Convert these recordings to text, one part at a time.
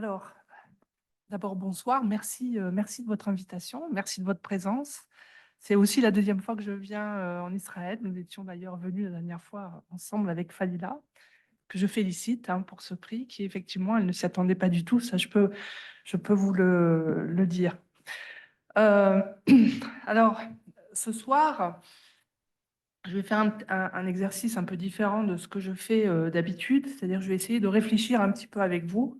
Alors, d'abord, bonsoir. Merci, merci de votre invitation. Merci de votre présence. C'est aussi la deuxième fois que je viens en Israël. Nous étions d'ailleurs venus la dernière fois ensemble avec Fadila, que je félicite pour ce prix, qui effectivement, elle ne s'y attendait pas du tout. Ça, je peux vous le dire. Euh, alors, ce soir, je vais faire un exercice un peu différent de ce que je fais d'habitude. C'est-à-dire, je vais essayer de réfléchir un petit peu avec vous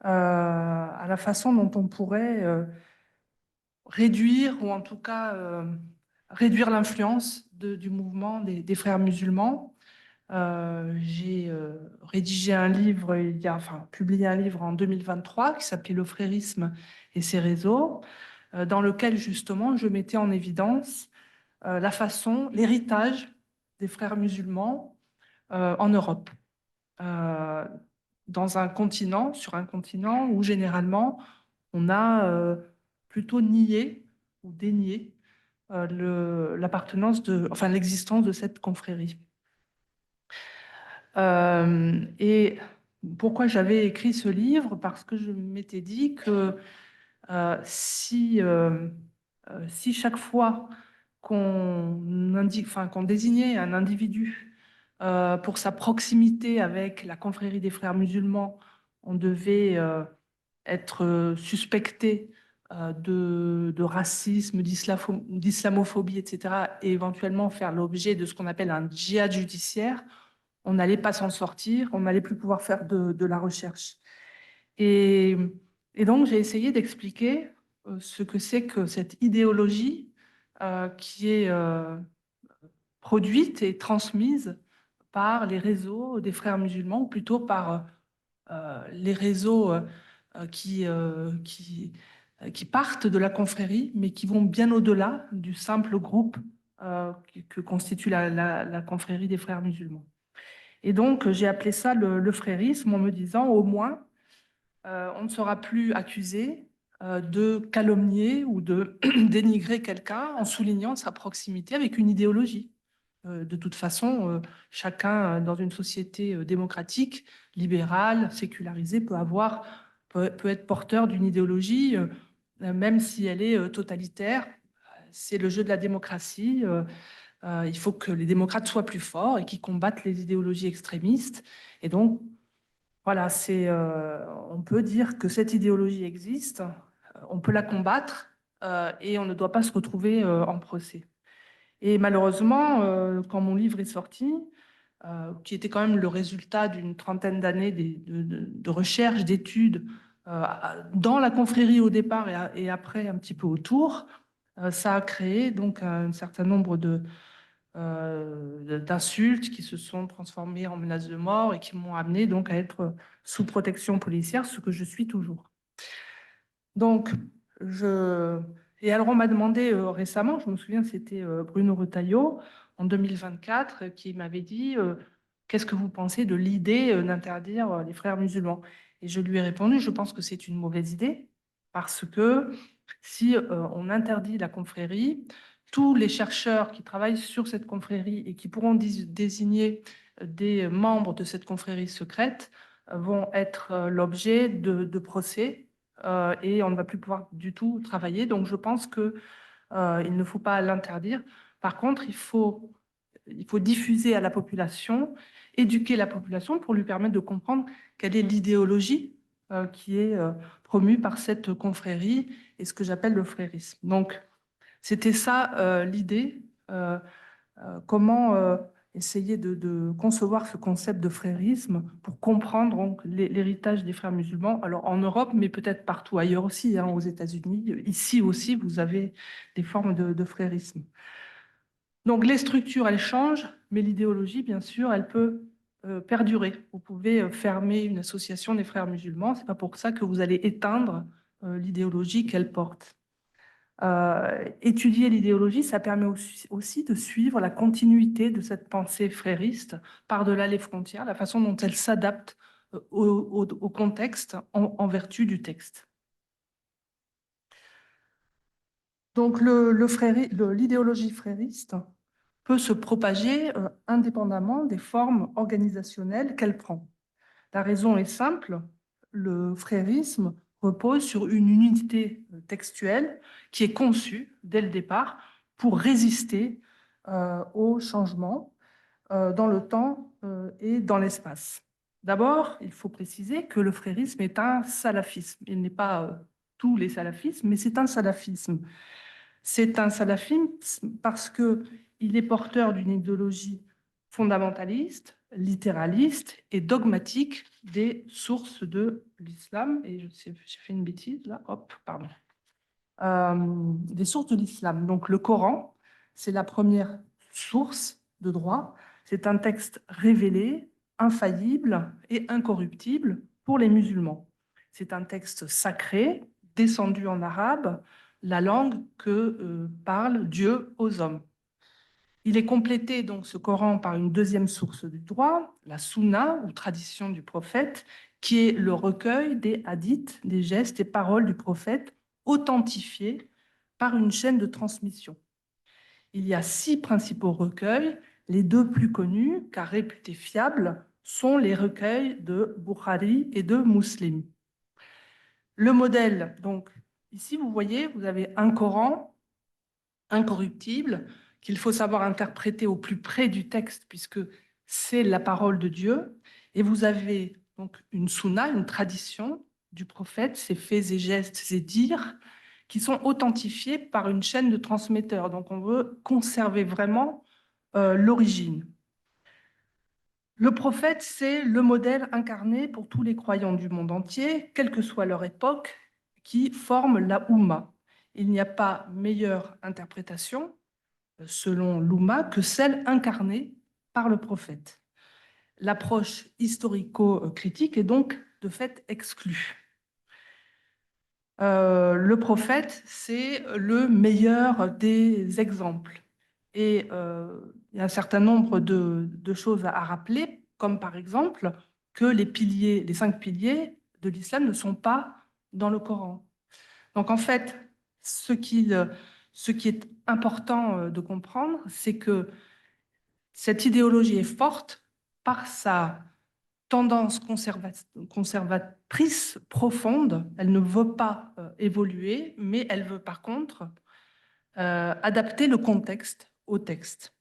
à la façon dont on pourrait réduire, ou en tout cas réduire l'influence du mouvement des frères musulmans. J'ai rédigé un livre, enfin publié un livre en 2023 qui s'appelait Le frérisme et ses réseaux, dans lequel justement je mettais en évidence la façon, l'héritage des frères musulmans en Europe. Euh, dans un continent, sur un continent où généralement on a plutôt nié ou dénié l'appartenance enfin l'existence de cette confrérie. Et pourquoi j'avais écrit ce livre? Parce que je m'étais dit que si chaque fois qu'on désignait un individu pour sa proximité avec la confrérie des frères musulmans, on devait être suspecté de racisme, d'islamophobie, etc., et éventuellement faire l'objet de ce qu'on appelle un djihad judiciaire, on n'allait pas s'en sortir, on n'allait plus pouvoir faire de la recherche. Et, et donc, j'ai essayé d'expliquer ce que c'est que cette idéologie qui est produite et transmise par les réseaux des frères musulmans, ou plutôt par les réseaux qui partent de la confrérie, mais qui vont bien au-delà du simple groupe que constitue la confrérie des frères musulmans. Et donc, j'ai appelé ça le frérisme en me disant, au moins, on ne sera plus accusé de calomnier ou de dénigrer quelqu'un en soulignant sa proximité avec une idéologie. De toute façon, chacun dans une société démocratique, libérale, sécularisée, peut être porteur d'une idéologie, même si elle est totalitaire. C'est le jeu de la démocratie. Il faut que les démocrates soient plus forts et qu'ils combattent les idéologies extrémistes. Et donc, voilà, on peut dire que cette idéologie existe, on peut la combattre et on ne doit pas se retrouver en procès. Et malheureusement, quand mon livre est sorti, qui était quand même le résultat d'une trentaine d'années de recherche, d'études dans la confrérie au départ et après un petit peu autour, ça a créé donc un certain nombre d'insultes qui se sont transformées en menaces de mort et qui m'ont amené donc à être sous protection policière, ce que je suis toujours. Donc, et alors on m'a demandé récemment, je me souviens, c'était Bruno Retailleau, en 2024, qui m'avait dit qu'est-ce que vous pensez de l'idée d'interdire les frères musulmans? Et je lui ai répondu, je pense que c'est une mauvaise idée, parce que si on interdit la confrérie, tous les chercheurs qui travaillent sur cette confrérie et qui pourront désigner des membres de cette confrérie secrète vont être l'objet de procès et on ne va plus pouvoir du tout travailler. Donc je pense que il ne faut pas l'interdire. Par contre, il faut diffuser à la population, éduquer la population pour lui permettre de comprendre quelle est l'idéologie qui est promue par cette confrérie et ce que j'appelle le frérisme. Donc, c'était ça l'idée. Comment essayer de concevoir ce concept de frérisme pour comprendre donc, l'héritage des frères musulmans, alors en Europe, mais peut-être partout ailleurs aussi, aux États-Unis. Ici aussi, vous avez des formes de frérisme. Donc les structures, elles changent, mais l'idéologie, bien sûr, elle peut perdurer. Vous pouvez fermer une association des frères musulmans, c'est pas pour ça que vous allez éteindre l'idéologie qu'elle porte. Étudier l'idéologie, ça permet aussi de suivre la continuité de cette pensée frériste par-delà les frontières, la façon dont elle s'adapte au contexte en vertu du texte. Donc l'idéologie frériste peut se propager indépendamment des formes organisationnelles qu'elle prend. La raison est simple, le frérisme repose sur une unité textuelle qui est conçue dès le départ pour résister aux changements dans le temps et dans l'espace. D'abord, il faut préciser que le frérisme est un salafisme. Il n'est pas tous les salafismes, mais c'est un salafisme. C'est un salafisme parce qu'il est porteur d'une idéologie fondamentaliste, littéraliste et dogmatique des sources de l'islam. Et j'ai fait une bêtise là, hop, pardon. Des sources de l'islam. Donc le Coran, c'est la première source de droit. C'est un texte révélé, infaillible et incorruptible pour les musulmans. C'est un texte sacré, descendu en arabe, la langue que parle Dieu aux hommes. Il est complété, donc, ce Coran par une deuxième source du droit, la Sunna, ou tradition du prophète, qui est le recueil des hadiths, des gestes et paroles du prophète, authentifiés par une chaîne de transmission. Il y a 6 principaux recueils. Les 2 plus connus, car réputés fiables, sont les recueils de Bukhari et de Muslim. Le modèle, donc, ici, vous voyez, vous avez un Coran incorruptible, qu'il faut savoir interpréter au plus près du texte, puisque c'est la parole de Dieu. Et vous avez donc une sunna, une tradition du prophète, ses faits et gestes, ses dires, qui sont authentifiés par une chaîne de transmetteurs. Donc on veut conserver vraiment l'origine. Le prophète, c'est le modèle incarné pour tous les croyants du monde entier, quelle que soit leur époque, qui forment la Oumma. Il n'y a pas meilleure interprétation, selon l'Oumma, que celle incarnée par le prophète. L'approche historico-critique est donc de fait exclue. Le prophète, c'est le meilleur des exemples. Et il y a un certain nombre de choses à rappeler, comme par exemple que les 5 piliers de l'islam ne sont pas dans le Coran. Donc en fait, ce qui est important de comprendre, c'est que cette idéologie est forte par sa tendance conservatrice profonde. Elle ne veut pas évoluer, mais elle veut par contre adapter le contexte au texte.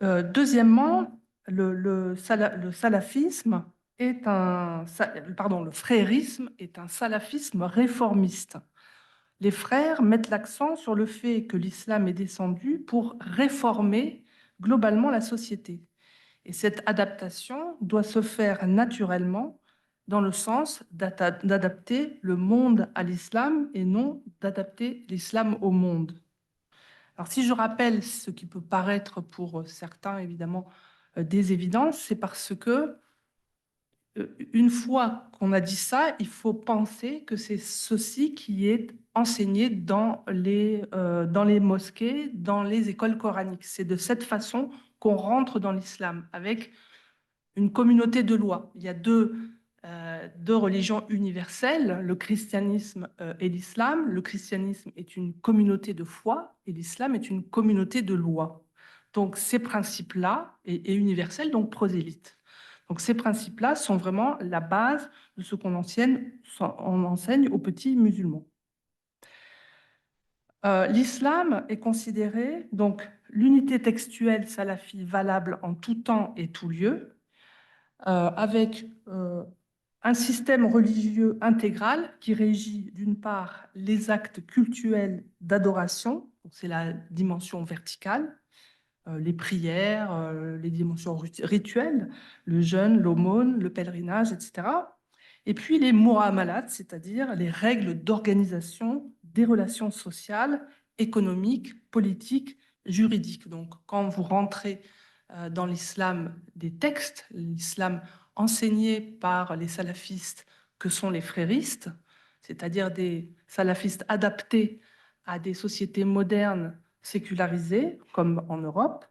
Deuxièmement, le salafisme est le frérisme est un salafisme réformiste. Les frères mettent l'accent sur le fait que l'islam est descendu pour réformer globalement la société. Et cette adaptation doit se faire naturellement dans le sens d'adapter le monde à l'islam et non d'adapter l'islam au monde. Alors si je rappelle ce qui peut paraître pour certains évidemment des évidences, c'est parce que une fois qu'on a dit ça, il faut penser que c'est ceci qui est enseigné dans les mosquées, dans les écoles coraniques. C'est de cette façon qu'on rentre dans l'islam, avec une communauté de lois. Il y a deux religions universelles, le christianisme et l'islam. Le christianisme est une communauté de foi et l'islam est une communauté de lois. Donc ces principes-là, et universels, donc prosélytes. Donc ces principes-là sont vraiment la base de ce qu'on enseigne aux petits musulmans. L'islam est considéré, donc l'unité textuelle salafie valable en tout temps et tout lieu, avec un système religieux intégral qui régit d'une part les actes cultuels d'adoration, c'est la dimension verticale, les prières, les dimensions rituelles, le jeûne, l'aumône, le pèlerinage, etc. Et puis les mu'amalat, c'est-à-dire les règles d'organisation des relations sociales, économiques, politiques, juridiques. Donc quand vous rentrez dans l'islam des textes, l'islam enseigné par les salafistes que sont les fréristes, c'est-à-dire des salafistes adaptés à des sociétés modernes sécularisées, comme en Europe,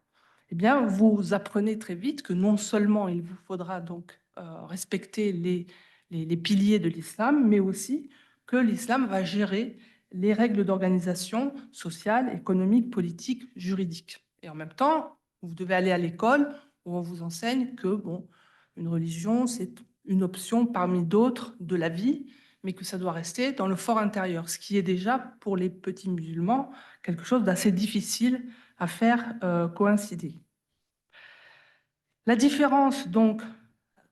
eh bien, vous apprenez très vite que non seulement il vous faudra donc respecter les piliers de l'islam, mais aussi que l'islam va gérer les règles d'organisation sociale, économique, politique, juridique. Et en même temps, vous devez aller à l'école où on vous enseigne que, bon, une religion, c'est une option parmi d'autres de la vie, mais que ça doit rester dans le fort intérieur, ce qui est déjà, pour les petits musulmans, quelque chose d'assez difficile à faire coïncider. La différence, donc,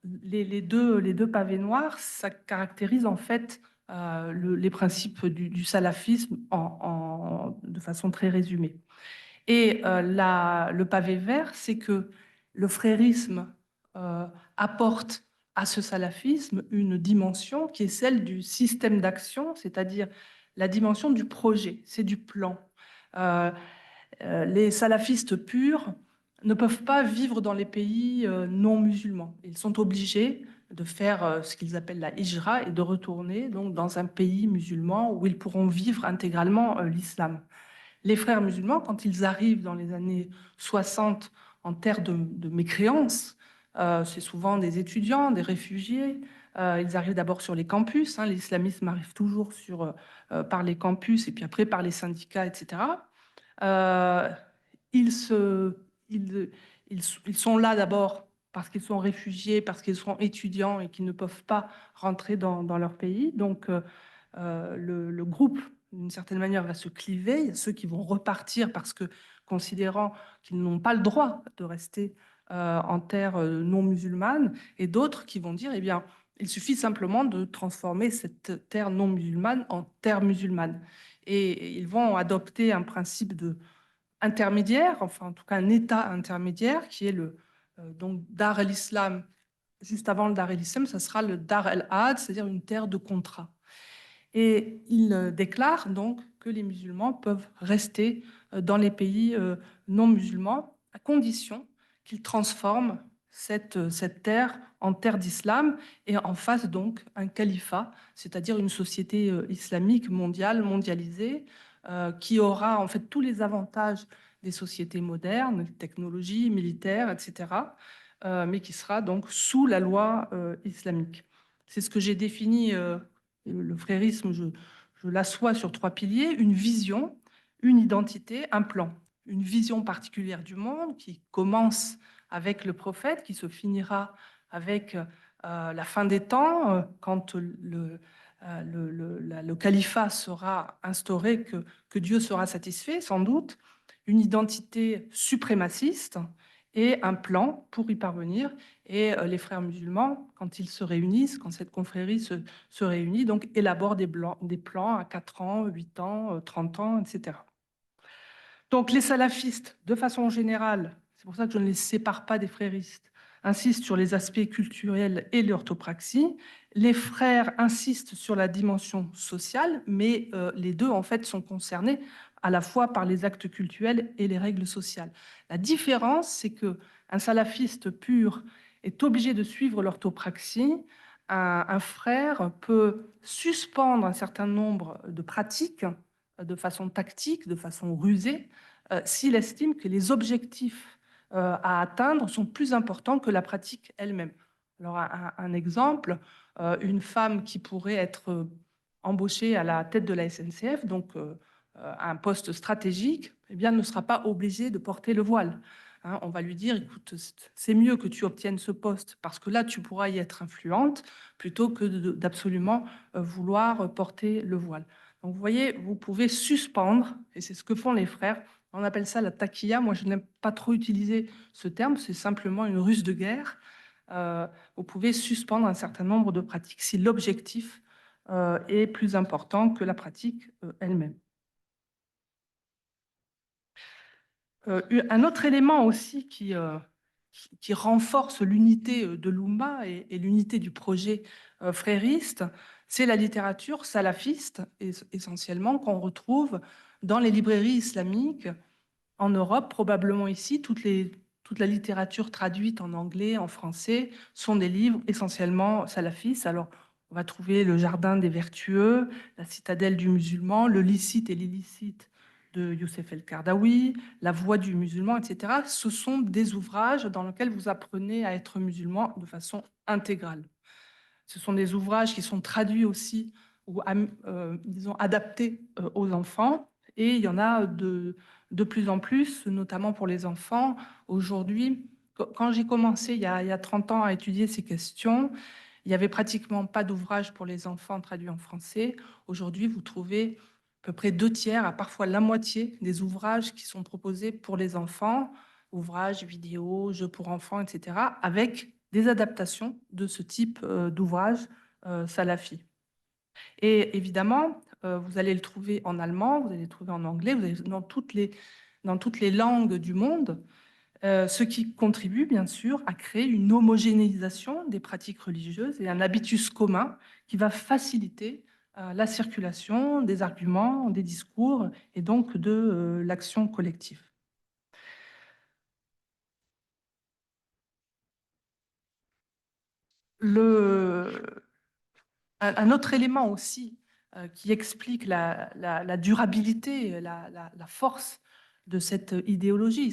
les deux pavés noirs, ça caractérise en fait les principes du salafisme de façon très résumée. Et le pavé vert, c'est que le frérisme apporte à ce salafisme une dimension qui est celle du système d'action, c'est-à-dire la dimension du projet, c'est du plan. Euh, les salafistes purs ne peuvent pas vivre dans les pays non musulmans. Ils sont obligés de faire ce qu'ils appellent la hijra et de retourner donc dans un pays musulman où ils pourront vivre intégralement l'islam. Les frères musulmans, quand ils arrivent dans les années 60 en terre de mécréance, c'est souvent des étudiants, des réfugiés. Ils arrivent d'abord sur les campus. L'islamisme arrive toujours par les campus et puis après par les syndicats, etc. Euh, ils, se, ils, ils sont là d'abord parce qu'ils sont réfugiés, parce qu'ils sont étudiants et qu'ils ne peuvent pas rentrer dans leur pays. Donc, le groupe, d'une certaine manière, va se cliver. Il y a ceux qui vont repartir parce que, considérant qu'ils n'ont pas le droit de rester en terre non musulmane, et d'autres qui vont dire, eh bien, il suffit simplement de transformer cette terre non musulmane en terre musulmane. Et ils vont adopter un principe intermédiaire, enfin en tout cas un état intermédiaire, qui est donc Dar el-Islam. Juste avant le Dar el-Islam, ça sera le Dar el-Had, c'est-à-dire une terre de contrat. Et il déclare donc que les musulmans peuvent rester dans les pays non musulmans à condition qu'ils transforment cette terre en terre d'islam et en fassent donc un califat, c'est-à-dire une société islamique mondiale, mondialisée, qui aura en fait tous les avantages des sociétés modernes, technologies, militaires, etc., mais qui sera donc sous la loi islamique. C'est ce que j'ai défini. Le frérisme, je l'assois sur trois piliers: une vision, une identité, un plan. Une vision particulière du monde qui commence avec le prophète, qui se finira avec la fin des temps, quand le califat sera instauré, que Dieu sera satisfait, sans doute. Une identité suprémaciste et un plan pour y parvenir. Et les frères musulmans, quand ils se réunissent, quand cette confrérie se réunit, donc élaborent des plans à 4 ans, 8 ans, 30 ans, etc. Donc les salafistes, de façon générale, c'est pour ça que je ne les sépare pas des fréristes, insistent sur les aspects culturels et l'orthopraxie. Les frères insistent sur la dimension sociale, mais les deux, en fait, sont concernés à la fois par les actes cultuels et les règles sociales. La différence, c'est qu'un salafiste pur est obligé de suivre l'orthopraxie. Un frère peut suspendre un certain nombre de pratiques de façon tactique, de façon rusée, s'il estime que les objectifs à atteindre sont plus importants que la pratique elle-même. Alors, un exemple, une femme qui pourrait être embauchée à la tête de la SNCF, donc à un poste stratégique, eh bien, ne sera pas obligée de porter le voile. On va lui dire, écoute, c'est mieux que tu obtiennes ce poste parce que là, tu pourras y être influente plutôt que d'absolument vouloir porter le voile. Donc, vous voyez, vous pouvez suspendre, et c'est ce que font les frères. On appelle ça la taquilla. Moi, je n'aime pas trop utiliser ce terme, c'est simplement une ruse de guerre. Vous pouvez suspendre un certain nombre de pratiques si l'objectif est plus important que la pratique elle-même. Un autre élément aussi qui renforce l'unité de l'Oumma et l'unité du projet frériste, c'est la littérature salafiste, essentiellement, qu'on retrouve dans les librairies islamiques en Europe, probablement ici. Toute la littérature traduite en anglais, en français, sont des livres essentiellement salafistes. Alors, on va trouver Le Jardin des Vertueux, La Citadelle du Musulman, Le licite et l'illicite de Youssef El-Kardawi, La Voix du musulman, etc. Ce sont des ouvrages dans lesquels vous apprenez à être musulman de façon intégrale. Ce sont des ouvrages qui sont traduits aussi ou disons, adaptés aux enfants. Et il y en a de plus en plus, notamment pour les enfants. Aujourd'hui, quand j'ai commencé il y a 30 ans à étudier ces questions, il n'y avait pratiquement pas d'ouvrages pour les enfants traduits en français. Aujourd'hui, vous trouvez à peu près 2/3, à parfois la moitié des ouvrages qui sont proposés pour les enfants, ouvrages, vidéos, jeux pour enfants, etc., avec des adaptations de ce type d'ouvrages salafis. Et évidemment, vous allez le trouver en allemand, vous allez le trouver en anglais, vous allez dans toutes les langues du monde, ce qui contribue bien sûr à créer une homogénéisation des pratiques religieuses et un habitus commun qui va faciliter la circulation des arguments, des discours et donc de l'action collective. Un autre élément aussi qui explique la durabilité, la force de cette idéologie,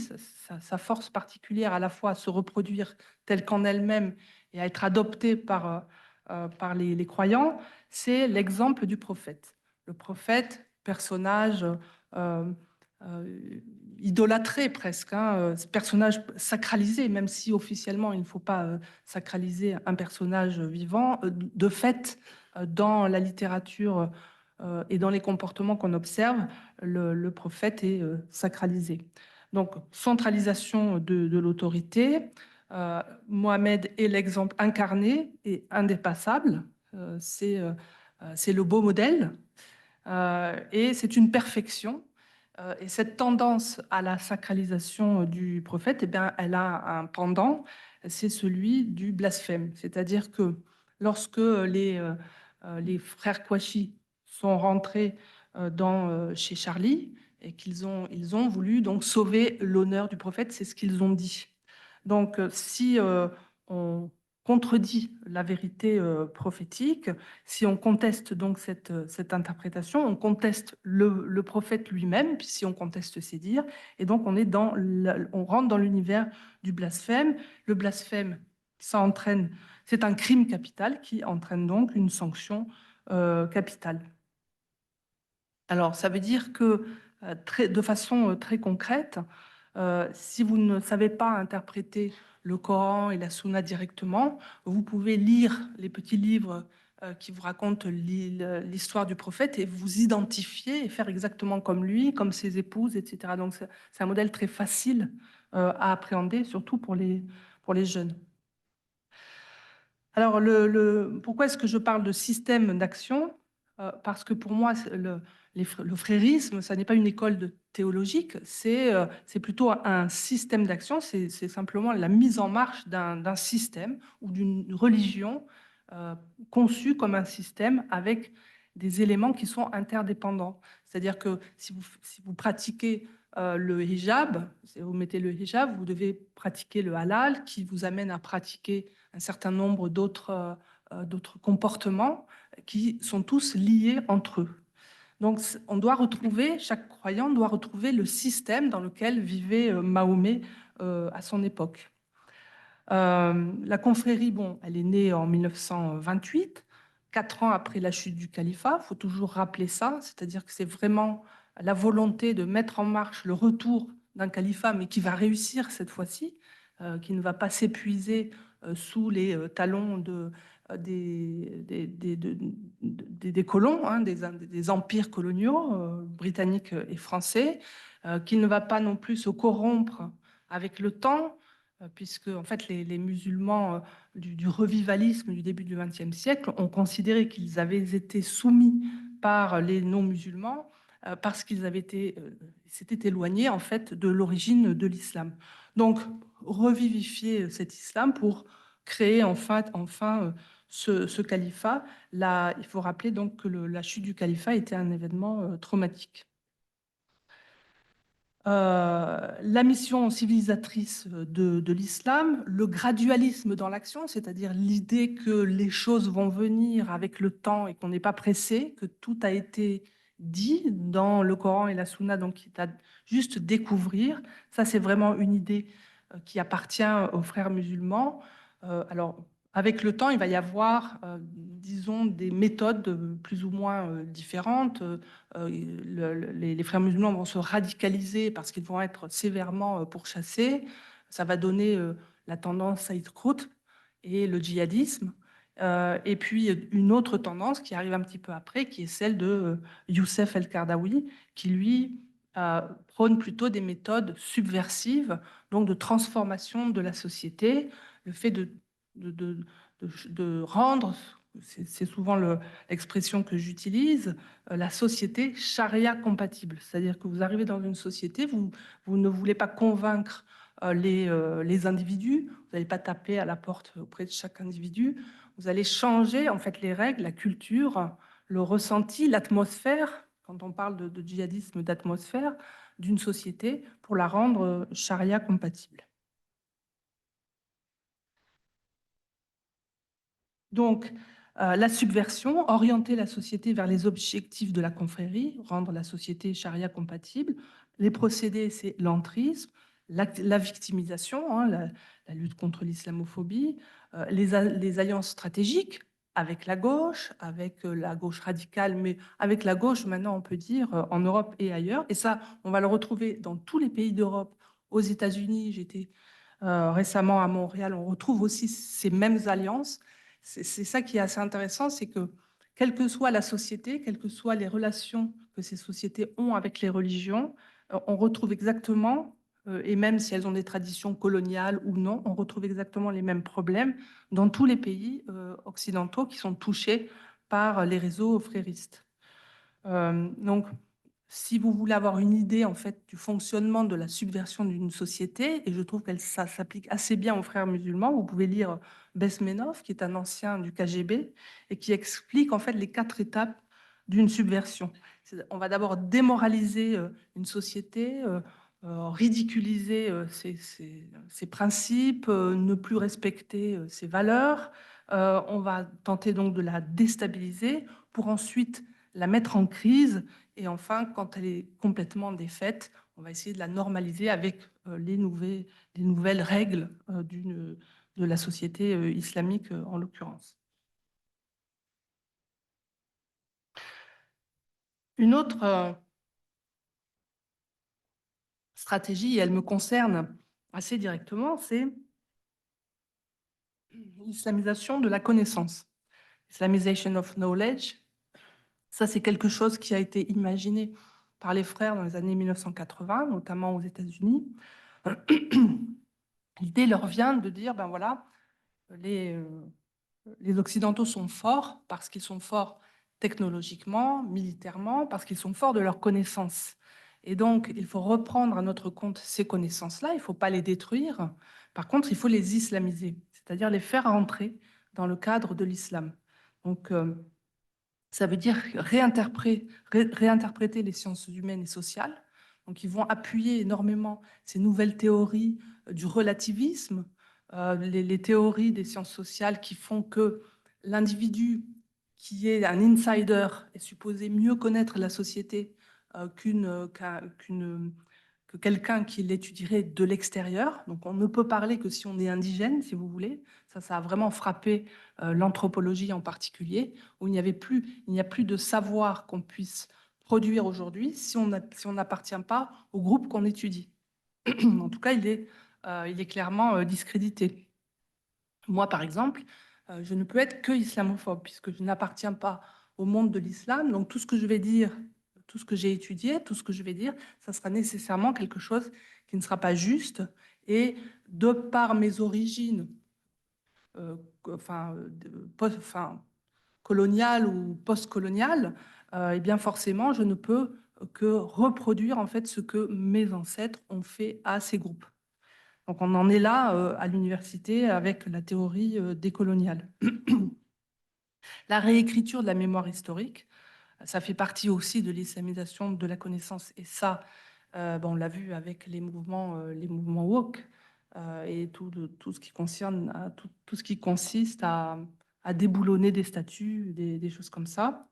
sa force particulière à la fois à se reproduire telle qu'en elle-même et à être adoptée par les croyants, c'est l'exemple du prophète. Le prophète, personnage euh, euh, idolâtré presque, hein, personnage sacralisé, même si officiellement il ne faut pas sacraliser un personnage vivant. De fait, dans la littérature et dans les comportements qu'on observe, le prophète est sacralisé. Donc, centralisation de l'autorité. Mohamed est l'exemple incarné et indépassable. C'est le beau modèle et c'est une perfection. Et cette tendance à la sacralisation du prophète, eh bien, elle a un pendant, c'est celui du blasphème. C'est-à-dire que lorsque les frères Kouachi sont rentrés chez Charlie et ils ont voulu donc sauver l'honneur du prophète, c'est ce qu'ils ont dit. Donc, si on contredit la vérité prophétique, si on conteste donc cette interprétation, on conteste le prophète lui-même, puis si on conteste ses dires, et donc on rentre dans l'univers du blasphème. Le blasphème, c'est un crime capital qui entraîne donc une sanction capitale. Alors, ça veut dire que de façon très concrète, si vous ne savez pas interpréter le Coran et la Sunna directement, vous pouvez lire les petits livres qui vous racontent l'histoire du prophète et vous identifier et faire exactement comme lui, comme ses épouses, etc. Donc c'est un modèle très facile à appréhender, surtout pour les jeunes. Alors, pourquoi est-ce que je parle de système d'action? Parce que pour moi, le frérisme, ça n'est pas une école théologique, c'est plutôt un système d'action, c'est simplement la mise en marche d'un système ou d'une religion conçue comme un système avec des éléments qui sont interdépendants. C'est-à-dire que si vous pratiquez le hijab, si vous mettez le hijab, vous devez pratiquer le halal qui vous amène à pratiquer un certain nombre d'autres comportements qui sont tous liés entre eux. Donc, chaque croyant doit retrouver le système dans lequel vivait Mahomet à son époque. La confrérie, bon, elle est née en 1928, 4 ans après la chute du califat. Il faut toujours rappeler ça, c'est-à-dire que c'est vraiment la volonté de mettre en marche le retour d'un califat, mais qui va réussir cette fois-ci, qui ne va pas s'épuiser sous les talons des colons, hein, des empires coloniaux britanniques et français, qui ne va pas non plus se corrompre avec le temps, puisque en fait les musulmans du revivalisme du début du XXe siècle ont considéré qu'ils avaient été soumis par les non-musulmans parce qu'ils s'étaient éloignés en fait de l'origine de l'islam. Donc revivifier cet islam pour créer enfin ce califat. Là, il faut rappeler donc que la chute du califat était un événement traumatique. La mission civilisatrice de l'islam, le gradualisme dans l'action, c'est-à-dire l'idée que les choses vont venir avec le temps et qu'on n'est pas pressé, que tout a été dit dans le Coran et la Sunna, donc il est à juste découvrir. Ça, c'est vraiment une idée qui appartient aux frères musulmans. Alors, avec le temps, il va y avoir, disons, des méthodes plus ou moins différentes. Les frères musulmans vont se radicaliser parce qu'ils vont être sévèrement pourchassés. Ça va donner la tendance Saïd Qutb et le djihadisme. Et puis une autre tendance qui arrive un petit peu après, qui est celle de Youssef El-Qaradawi, qui lui prône plutôt des méthodes subversives, donc de transformation de la société, le fait de, de- de rendre, c'est souvent l'expression que j'utilise, la société charia compatible. C'est-à-dire que vous arrivez dans une société, vous ne voulez pas convaincre les individus, vous n'allez pas taper à la porte auprès de chaque individu, vous allez changer en fait les règles, la culture, le ressenti, l'atmosphère, quand on parle de djihadisme, d'atmosphère d'une société pour la rendre charia compatible. Donc, la subversion, orienter la société vers les objectifs de la confrérie, rendre la société charia compatible. Les procédés, c'est l'entrisme, la victimisation, hein, la lutte contre l'islamophobie, les alliances stratégiques avec la gauche radicale, mais avec la gauche, maintenant, on peut dire, en Europe et ailleurs. Et ça, on va le retrouver dans tous les pays d'Europe. Aux États-Unis, j'étais récemment à Montréal, on retrouve aussi ces mêmes alliances. C'est ça qui est assez intéressant, c'est que quelle que soit la société, quelles que soient les relations que ces sociétés ont avec les religions, on retrouve exactement, et même si elles ont des traditions coloniales ou non, on retrouve exactement les mêmes problèmes dans tous les pays occidentaux qui sont touchés par les réseaux fréristes. Donc, si vous voulez avoir une idée en fait du fonctionnement de la subversion d'une société, et je trouve que ça s'applique assez bien aux frères musulmans, vous pouvez lire Besmenov, qui est un ancien du KGB, et qui explique en fait les 4 étapes d'une subversion. On va d'abord démoraliser une société, ridiculiser ses principes, ne plus respecter ses valeurs. On va tenter donc de la déstabiliser pour ensuite la mettre en crise et enfin, quand elle est complètement défaite, on va essayer de la normaliser avec les nouvelles règles de la société islamique en l'occurrence. Une autre stratégie, et elle me concerne assez directement, c'est l'islamisation de la connaissance. Islamization of knowledge, ça c'est quelque chose qui a été imaginé par les frères dans les années 1980, notamment aux États-Unis. L'idée leur vient de dire, ben voilà, les, les Occidentaux sont forts parce qu'ils sont forts technologiquement, militairement, parce qu'ils sont forts de leurs connaissances. Et donc, il faut reprendre à notre compte ces connaissances-là, il ne faut pas les détruire. Par contre, il faut les islamiser, c'est-à-dire les faire rentrer dans le cadre de l'islam. Donc, ça veut dire réinterpréter les sciences humaines et sociales. Donc, ils vont appuyer énormément ces nouvelles théories du relativisme, les théories des sciences sociales qui font que l'individu qui est un insider est supposé mieux connaître la société que quelqu'un qui l'étudierait de l'extérieur. Donc, on ne peut parler que si on est indigène, si vous voulez. Ça a vraiment frappé l'anthropologie en particulier, où il n'y a plus de savoir qu'on puisse produire aujourd'hui si on n'appartient pas au groupe qu'on étudie. En tout cas, il est clairement discrédité. Moi, par exemple, je ne peux être que islamophobe puisque je n'appartiens pas au monde de l'islam. Donc, tout ce que je vais dire, tout ce que j'ai étudié, tout ce que je vais dire, ça sera nécessairement quelque chose qui ne sera pas juste. Et de par mes origines, enfin, coloniale ou post-coloniale, eh bien forcément, je ne peux que reproduire en fait ce que mes ancêtres ont fait à ces groupes. Donc on en est là à l'université avec la théorie décoloniale. La réécriture de la mémoire historique, ça fait partie aussi de l'islamisation de la connaissance. Et ça, bon, on l'a vu avec les mouvements woke et tout ce qui concerne, tout ce qui consiste à déboulonner des statuts, des choses comme ça.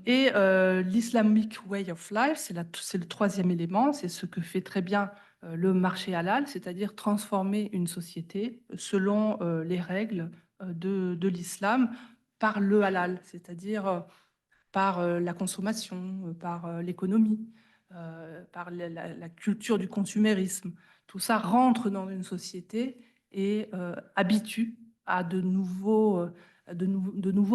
L'Islamic Way of Life, c'est le troisième élément, c'est ce que fait très bien le marché halal, c'est-à-dire transformer une société selon les règles de l'islam par le halal, c'est-à-dire par la consommation, par l'économie, par la culture du consumérisme. Tout ça rentre dans une société et habitue à de nouveaux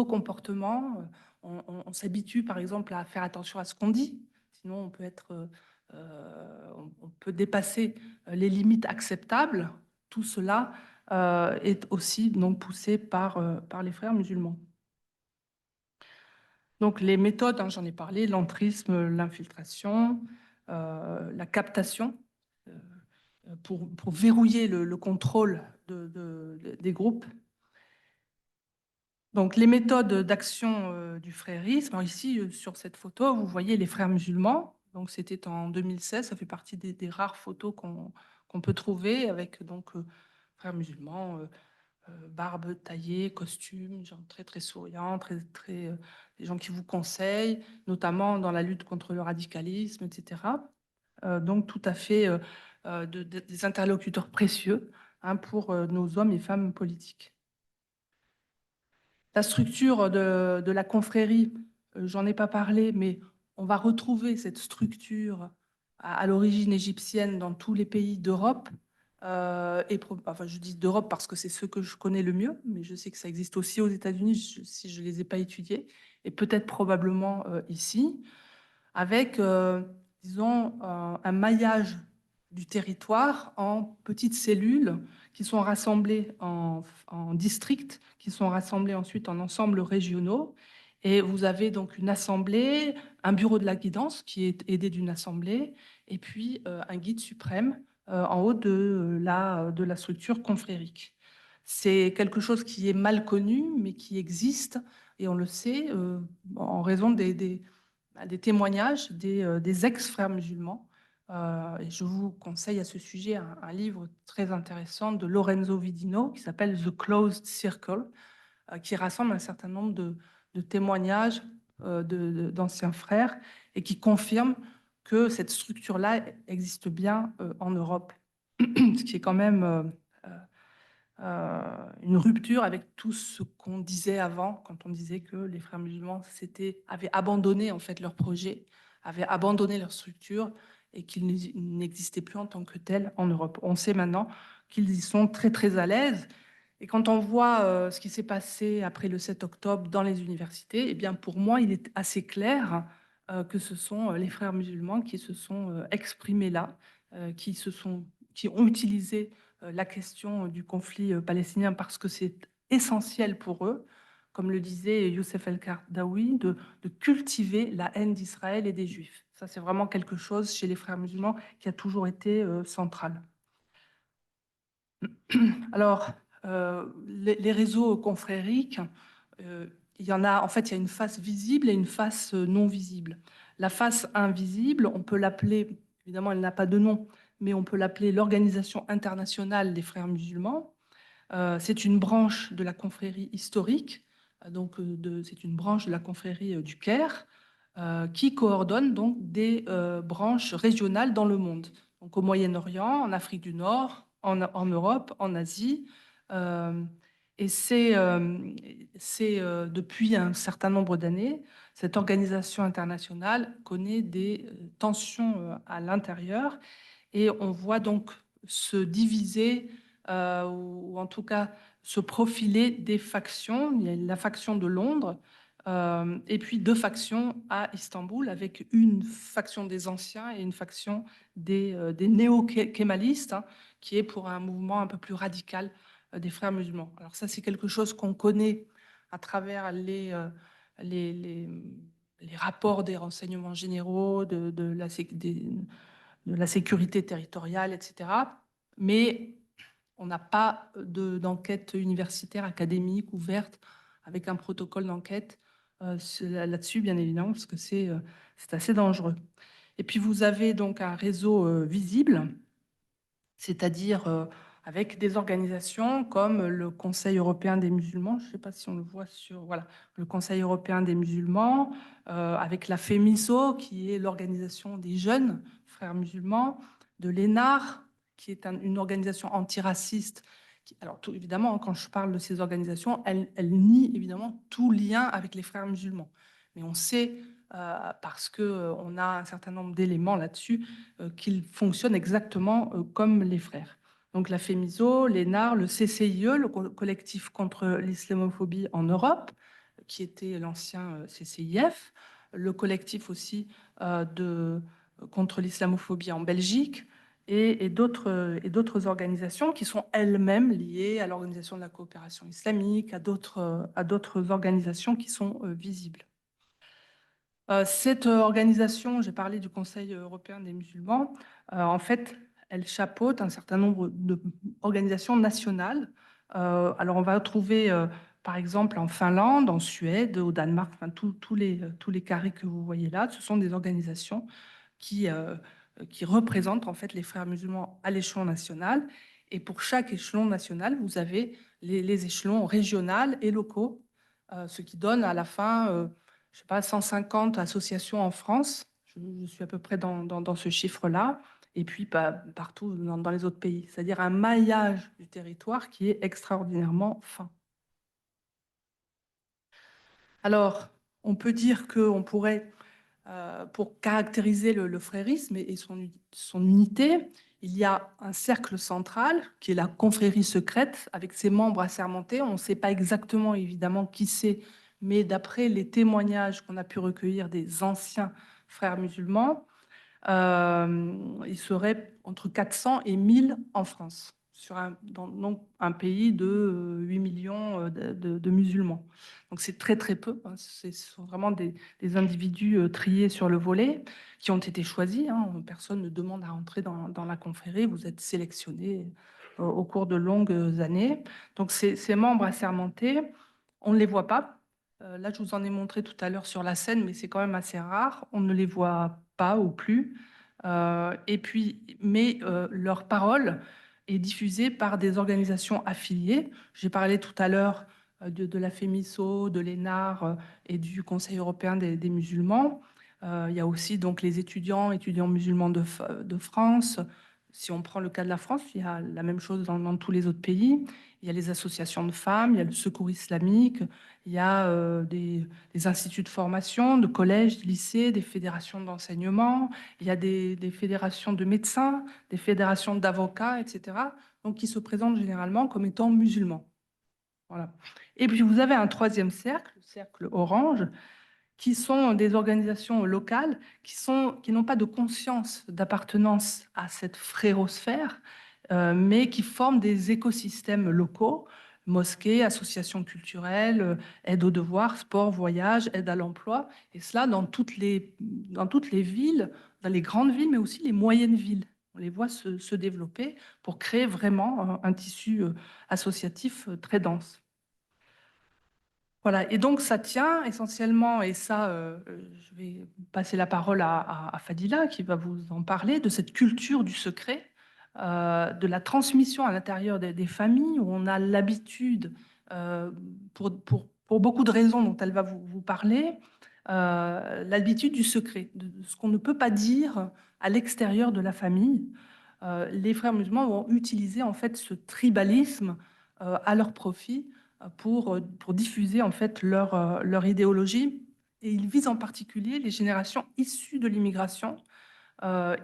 comportements. On s'habitue, par exemple, à faire attention à ce qu'on dit. Sinon, on peut dépasser les limites acceptables. Tout cela est aussi donc poussé par les frères musulmans. Donc les méthodes, hein, j'en ai parlé, l'entrisme, l'infiltration, la captation, pour verrouiller le contrôle des groupes. Donc les méthodes d'action du frérisme. Alors, ici, sur cette photo, vous voyez les frères musulmans. Donc c'était en 2016, ça fait partie des rares photos qu'on peut trouver avec donc frères musulmans, barbe taillée, costume, gens très très souriants, des gens qui vous conseillent, notamment dans la lutte contre le radicalisme, etc. Donc tout à fait des interlocuteurs précieux, hein, pour nos hommes et femmes politiques. La structure de la confrérie, j'en ai pas parlé, mais on va retrouver cette structure à l'origine égyptienne dans tous les pays d'Europe. Enfin, je dis d'Europe parce que c'est ceux que je connais le mieux, mais je sais que ça existe aussi aux États-Unis si je ne les ai pas étudiés, et peut-être probablement ici, avec, disons, un maillage du territoire en petites cellules qui sont rassemblées en districts, qui sont rassemblés ensuite en ensembles régionaux. Et vous avez donc une assemblée, un bureau de la guidance qui est aidé d'une assemblée, et puis un guide suprême en haut de la structure confrérique. C'est quelque chose qui est mal connu, mais qui existe, et on le sait en raison des témoignages des ex-frères musulmans. Et je vous conseille à ce sujet un livre très intéressant de Lorenzo Vidino qui s'appelle The Closed Circle, qui rassemble un certain nombre de témoignages d'anciens frères et qui confirme que cette structure-là existe bien en Europe, ce qui est quand même une rupture avec tout ce qu'on disait avant, quand on disait que les frères musulmans avaient abandonné en fait leur projet, avaient abandonné leur structure et qu'ils n'existaient plus en tant que tels en Europe. On sait maintenant qu'ils y sont très très à l'aise. Et quand on voit ce qui s'est passé après le 7 octobre dans les universités, eh bien pour moi, il est assez clair que ce sont les frères musulmans qui se sont exprimés là, qui ont utilisé la question du conflit palestinien parce que c'est essentiel pour eux, comme le disait Youssef El-Kardaoui, de cultiver la haine d'Israël et des Juifs. Ça, c'est vraiment quelque chose chez les frères musulmans qui a toujours été central. Alors, les réseaux confrériques, il y en a, en fait, il y a une face visible et une face non visible. La face invisible, on peut l'appeler, évidemment, elle n'a pas de nom, mais on peut l'appeler l'Organisation internationale des frères musulmans. C'est une branche de la confrérie historique, c'est une branche de la confrérie du Caire, qui coordonne donc des branches régionales dans le monde. Donc au Moyen-Orient, en Afrique du Nord, en Europe, en Asie. Euh, et depuis un certain nombre d'années, cette organisation internationale connaît des tensions à l'intérieur et on voit donc se diviser ou en tout cas se profiler des factions. Il y a la faction de Londres et puis deux factions à Istanbul avec une faction des anciens et une faction des néo-kémalistes, hein, qui est pour un mouvement un peu plus radical des frères musulmans. Alors ça, c'est quelque chose qu'on connaît à travers les, les, les rapports des renseignements généraux, de la sécurité territoriale, etc. Mais on n'a pas d'enquête universitaire, académique, ouverte, avec un protocole d'enquête là-dessus, bien évidemment, parce que c'est assez dangereux. Et puis, vous avez donc un réseau visible, c'est-à-dire avec des organisations comme le Conseil européen des musulmans, je ne sais pas si on le voit voilà, le Conseil européen des musulmans, avec la FEMISO, qui est l'organisation des jeunes frères musulmans, de l'ENAR, qui est une organisation antiraciste. Alors, évidemment, quand je parle de ces organisations, elles nient évidemment tout lien avec les frères musulmans. mais on sait, parce qu'on a un certain nombre d'éléments là-dessus, qu'ils fonctionnent exactement comme les frères. Donc la FEMISO, l'ENAR, le CCIE, le collectif contre l'islamophobie en Europe, qui était l'ancien CCIF, le collectif aussi contre l'islamophobie en Belgique, et d'autres organisations qui sont elles-mêmes liées à l'Organisation de la coopération islamique, à d'autres organisations qui sont visibles. Cette organisation, j'ai parlé du Conseil européen des musulmans, en fait, elle chapeaute un certain nombre d'organisations nationales. Alors, on va trouver, par exemple, en Finlande, en Suède, au Danemark, enfin, tous les carrés que vous voyez là, ce sont des organisations qui représentent en fait les frères musulmans à l'échelon national. Et pour chaque échelon national, vous avez les échelons régionaux et locaux, ce qui donne à la fin, je sais pas, 150 associations en France. Je suis à peu près dans ce chiffre-là. Et puis partout dans les autres pays. C'est-à-dire un maillage du territoire qui est extraordinairement fin. Alors, on peut dire qu'on pourrait pour caractériser le frérisme et son unité, il y a un cercle central qui est la confrérie secrète avec ses membres assermentés. On ne sait pas exactement évidemment qui c'est, mais d'après les témoignages qu'on a pu recueillir des anciens frères musulmans, il serait entre 400 et 1000 en France, donc un pays de 8 millions de musulmans. Donc c'est très très peu, hein. Ce sont vraiment des individus triés sur le volet qui ont été choisis, hein. Personne ne demande à entrer dans la confrérie, vous êtes sélectionnés au cours de longues années. Donc ces membres assermentés, on ne les voit pas. Là, je vous en ai montré tout à l'heure sur la scène, mais c'est quand même assez rare. On ne les voit pas ou plus. Mais leur parole est diffusée par des organisations affiliées. J'ai parlé tout à l'heure de la FEMISO, de l'ENAR et du Conseil européen des musulmans. Il y a aussi donc les étudiants musulmans de France. Si on prend le cas de la France, il y a la même chose dans tous les autres pays. Il y a les associations de femmes, il y a le Secours islamique, il y a des instituts de formation, de collèges, de lycées, des fédérations d'enseignement, il y a des fédérations de médecins, des fédérations d'avocats, etc. Donc qui se présentent généralement comme étant musulmans. Voilà. Et puis vous avez un troisième cercle, le cercle orange, qui sont des organisations locales qui n'ont pas de conscience d'appartenance à cette frérosphère, mais qui forment des écosystèmes locaux, mosquées, associations culturelles, aide aux devoirs, sport, voyage, aide à l'emploi, et cela dans toutes les villes, dans les grandes villes, mais aussi les moyennes villes. On les voit se développer pour créer vraiment un tissu associatif très dense. Voilà, et donc ça tient essentiellement, et ça, je vais passer la parole à Fadila qui va vous en parler, de cette culture du secret, de la transmission à l'intérieur des familles où on a l'habitude, pour beaucoup de raisons dont elle va vous parler, l'habitude du secret, de ce qu'on ne peut pas dire à l'extérieur de la famille. Les frères musulmans vont utiliser en fait ce tribalisme à leur profit pour diffuser en fait leur idéologie. Et ils visent en particulier les générations issues de l'immigration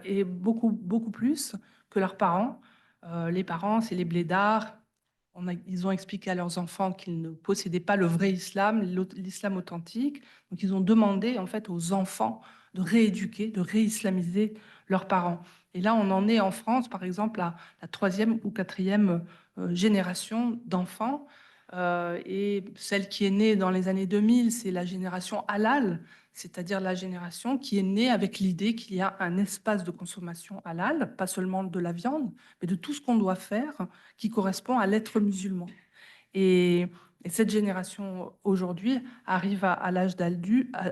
et beaucoup plus que leurs parents. Les parents, c'est les blédards. Ils ont expliqué à leurs enfants qu'ils ne possédaient pas le vrai islam, l'islam authentique. Donc, ils ont demandé en fait aux enfants de rééduquer, de réislamiser leurs parents. Et là, on en est en France, par exemple, à la troisième ou quatrième génération d'enfants. Et celle qui est née dans les années 2000, c'est la génération halal, c'est-à-dire la génération qui est née avec l'idée qu'il y a un espace de consommation halal, pas seulement de la viande, mais de tout ce qu'on doit faire qui correspond à l'être musulman. Et, et cette génération aujourd'hui arrive à l'âge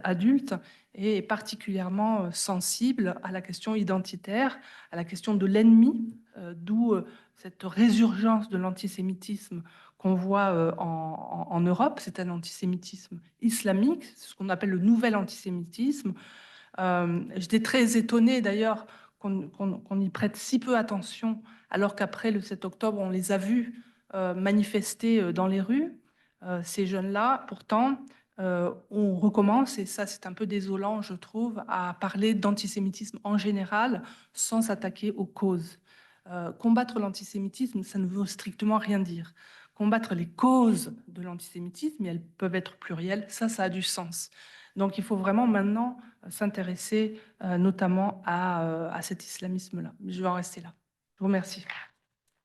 adulte et est particulièrement sensible à la question identitaire, à la question de l'ennemi, d'où cette résurgence de l'antisémitisme qu'on voit en Europe. C'est un antisémitisme islamique, c'est ce qu'on appelle le nouvel antisémitisme. J'étais très étonnée d'ailleurs qu'on y prête si peu attention, alors qu'après le 7 octobre, on les a vus manifester dans les rues. Ces jeunes-là, pourtant, on recommence, et ça c'est un peu désolant je trouve, à parler d'antisémitisme en général sans s'attaquer aux causes. Combattre l'antisémitisme, ça ne veut strictement rien dire. Combattre les causes de l'antisémitisme, et elles peuvent être plurielles, ça a du sens. Donc il faut vraiment maintenant s'intéresser notamment à cet islamisme-là. Je vais en rester là. Je vous remercie.